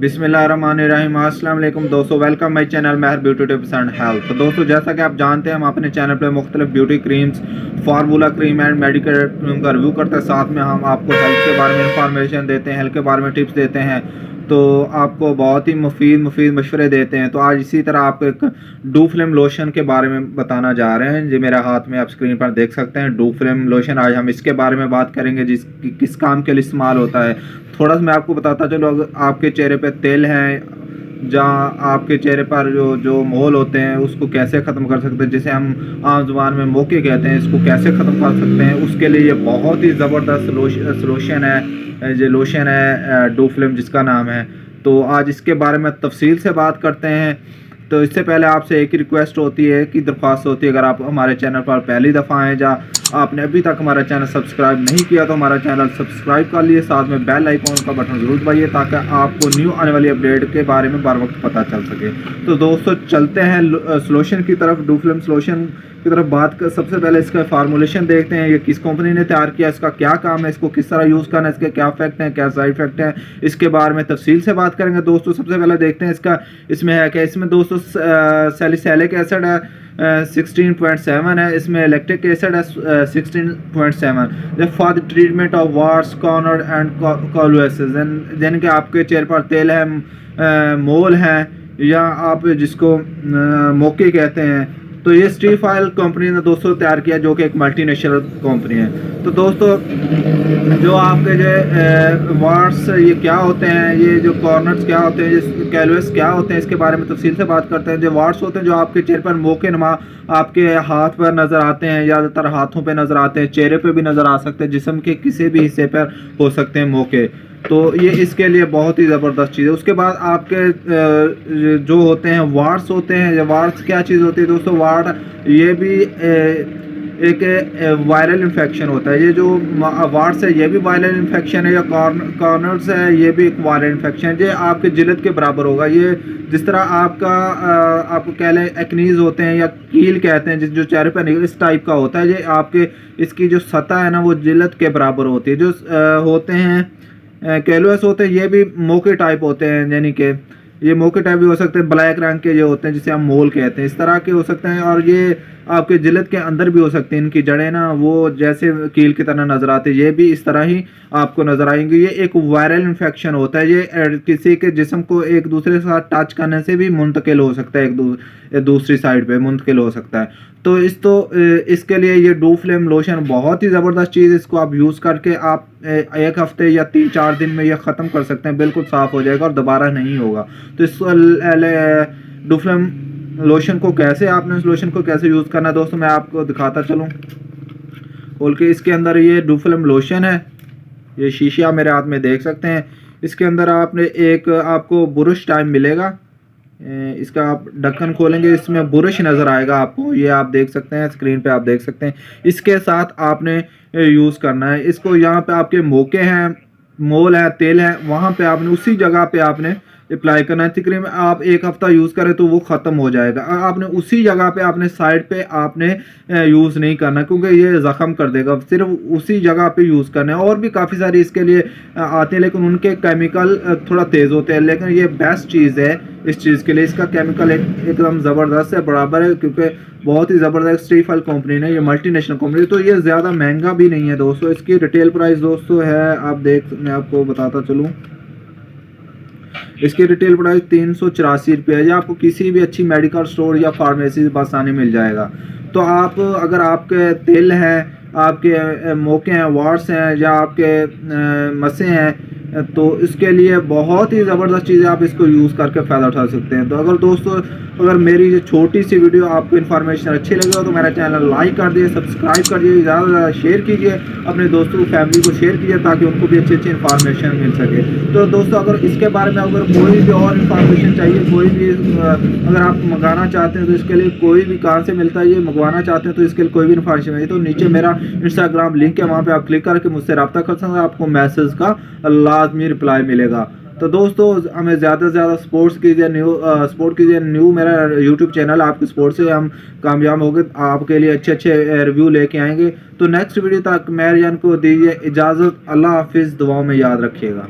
बिस्मिल्लाहिर्रहमानिर्रहीम। अस्सलाम वालेकुम दोस्तों, welcome my channel Mehar beauty tips and health. तो दोस्तों, जैसा कि आप जानते हैं, हम अपने चैनल पे मुख्तलिफ beauty creams, formula cream and medical cream का रिव्यू करते हैं। साथ में हम आपको हेल्थ के बारे में इंफॉर्मेशन देते हैं, हेल्थ के बारे में टिप्स देते हैं, तो आपको बहुत ही मुफीद मशवरे देते हैं। तो आज इसी तरह आपको एक डू फ्लेम लोशन के बारे में बताना जा रहे हैं। जो मेरे हाथ में आप स्क्रीन पर देख सकते हैं, डू फ्लेम लोशन। आज हम इसके बारे में बात करेंगे, किस काम के लिए इस्तेमाल होता है। थोड़ा सा मैं आपको बताता चलो, अगर आपके चेहरे पे तेल है, जहाँ आपके चेहरे पर जो मोल होते हैं, उसको कैसे ख़त्म कर सकते हैं, जिसे हम आम जुबान में मोके कहते हैं, इसको कैसे ख़त्म कर सकते हैं, उसके लिए ये बहुत ही ज़बरदस्त लोशन है। ये लोशन है डू फ्लेम जिसका नाम है। तो आज इसके बारे में तफसील से बात करते हैं। तो इससे पहले आपसे एक ही रिक्वेस्ट होती है, कि दरख्वास्त होती है, अगर आप हमारे चैनल पर पहली दफ़ा आएँ या आपने अभी तक हमारा चैनल सब्सक्राइब नहीं किया, तो हमारा चैनल सब्सक्राइब कर लिए, साथ में बेल आइकॉन का बटन ज़रूर दबाइए, ताकि आपको न्यू आने वाली अपडेट के बारे में बर वक्त पता चल सके। तो दोस्तों, चलते हैं सोल्यूशन की तरफ, डू फ्लेम सोल्यूशन की तरफ बात कर। सबसे पहले इसका फार्मूलेशन देखते हैं, ये किस कंपनी ने तैयार किया, इसका क्या काम है, इसको किस तरह यूज़ करना है, इसके क्या इफेक्ट हैं, क्या साइड इफेक्ट हैं, इसके बारे में तफसील से बात करेंगे। दोस्तों, सबसे पहले देखते हैं इसका, इसमें है क्या। इसमें दोस्तों सैलिसिलिक एसिड है 16.7 है, इसमें लैक्टिक एसिड है 16.7। For the treatment of warts, corner and calluses, यानी कि आपके चेहरे पर तेल है, मोल है, या आप जिसको मोके कहते हैं, तो ये स्टीफाइल कंपनी ने दोस्तों तैयार किया, जो कि एक मल्टीनेशनल कंपनी है। तो दोस्तों, जो आपके जो वार्स ये क्या होते हैं, ये जो कॉर्नर्स क्या होते हैं, ये कैलवेस क्या होते हैं, इसके बारे में तफसील से बात करते हैं। जो वार्स होते हैं, जो आपके चेहरे पर मोके नुमा आपके हाथ पर नज़र आते हैं, ज़्यादातर हाथों पे नज़र आते हैं, चेहरे पे भी नज़र आ सकते हैं, जिस्म के किसी भी हिस्से पर हो सकते हैं मोके। तो ये इसके लिए बहुत ही ज़बरदस्त चीज़ है। उसके बाद आपके जो होते हैं वार्स होते हैं, ये वार्स क्या चीज़ होती है दोस्तों। वार्ड ये भी एक वायरल इन्फेक्शन होता है। ये जो वार्स है, ये भी वायरल इन्फेक्शन है, या कॉर्नर्स है, ये भी एक वायरल इन्फेक्शन है। ये आपके जिल्द के बराबर होगा। ये जिस तरह आपको कह लें एक्नीज होते हैं, या कील कहते हैं, जो चेहरे पर इस टाइप का होता है, ये आपके इसकी जो सतह है ना, वो जिल्द के बराबर होती है। जो होते हैं कैलवेस होते हैं, ये भी मोके टाइप होते हैं, यानी कि ये मोके टाइप भी हो सकते हैं, ब्लैक रंग के जो होते हैं, जिसे हम मोल कहते हैं, इस तरह के हो सकते हैं। और ये आपके जिल्द के अंदर भी हो सकते हैं, इनकी जड़ें ना वो जैसे कील की तरह नज़र आते हैं, ये भी इस तरह ही आपको नज़र आएंगे। ये एक वायरल इन्फेक्शन होता है। ये किसी के जिस्म को एक दूसरे के साथ टच करने से भी मुंतकिल हो सकता है, एक दूसरी साइड पे मुंतकिल हो सकता है। तो इसके लिए ये डू फ्लेम लोशन बहुत ही ज़बरदस्त चीज़ है। इसको आप यूज़ करके आप एक हफ्ते या 3-4 दिन में ये ख़त्म कर सकते हैं, बिल्कुल साफ़ हो जाएगा और दोबारा नहीं होगा। तो इस डू फ्लेम लोशन को कैसे आपने इस लोशन को कैसे यूज़ करना है दोस्तों, मैं आपको दिखाता चलूँ खोल के। इसके अंदर ये डू फ्लेम लोशन है, ये शीशा मेरे हाथ में देख सकते हैं। इसके अंदर आपको बुरश टाइम मिलेगा। इसका आप ढक्कन खोलेंगे, इसमें बुरश नज़र आएगा आपको, ये आप देख सकते हैं, स्क्रीन पे आप देख सकते हैं। इसके साथ आपने यूज़ करना है इसको। यहाँ पे आपके मोके हैं, मोल है, तेल है, वहाँ पे आपने उसी जगह पे आपने अप्लाई करना है। तकरीबन आप एक हफ्ता यूज़ करें तो वो ख़त्म हो जाएगा। आपने उसी जगह पे आपने साइड पे आपने यूज़ नहीं करना, क्योंकि ये ज़ख़म कर देगा। सिर्फ उसी जगह पे यूज़ करना है। और भी काफ़ी सारी इसके लिए आते हैं, लेकिन उनके केमिकल थोड़ा तेज़ होते हैं, लेकिन ये बेस्ट चीज़ है इस चीज़ के लिए। इसका केमिकल एकदम ज़बरदस्त है, बराबर है, क्योंकि बहुत ही ज़बरदस्त स्टीफाइल कंपनी ने, ये मल्टीनेशनल कंपनी, तो ये ज़्यादा महंगा भी नहीं है दोस्तों। इसकी रिटेल प्राइस दोस्तों है, मैं आपको बताता चलूँ, इसकी रिटेल प्राइस 384 रुपये है। या आपको किसी भी अच्छी मेडिकल स्टोर या फार्मेसी से आसानी मिल जाएगा। तो आप अगर आपके तेल हैं, आपके मोके हैं, वार्स हैं, या आपके मसें हैं, तो इसके लिए बहुत ही ज़बरदस्त चीज़ है। आप इसको यूज़ करके फ़ायदा उठा सकते हैं। तो अगर मेरी ये छोटी सी वीडियो आपको इन्फॉर्मेशन अच्छी लगी हो, तो मेरा चैनल लाइक कर दिए, सब्सक्राइब कर दिए, ज़्यादा से ज़्यादा शेयर कीजिए, अपने दोस्तों फैमिली को शेयर कीजिए, ताकि उनको भी अच्छी इन्फॉर्मेशन मिल सके। तो दोस्तों, अगर इसके बारे में कोई भी और इन्फॉर्मेशन चाहिए, कोई भी अगर आप मंगाना चाहते हैं, तो इसके लिए कोई भी कहाँ से मिलता है, ये मंगवाना चाहते हैं, तो इसके लिए कोई भी इन्फॉर्मेशन चाहिए, तो नीचे मेरा इंस्टाग्राम लिंक है, वहाँ पर आप क्लिक करके मुझसे रब्ता कर सकते हैं। आपको मैसेज का लाजमी रिप्लाई मिलेगा। तो दोस्तों, हमें ज़्यादा से ज़्यादा सपोर्ट कीजिए। न्यू मेरा यूट्यूब चैनल, आपके सपोर्ट से हम कामयाब होंगे, आपके लिए अच्छे रिव्यू लेके आएंगे। तो नेक्स्ट वीडियो तक मेरे जान को दीजिए इजाज़त। अल्लाह हाफिज़, दुआओं में याद रखिएगा।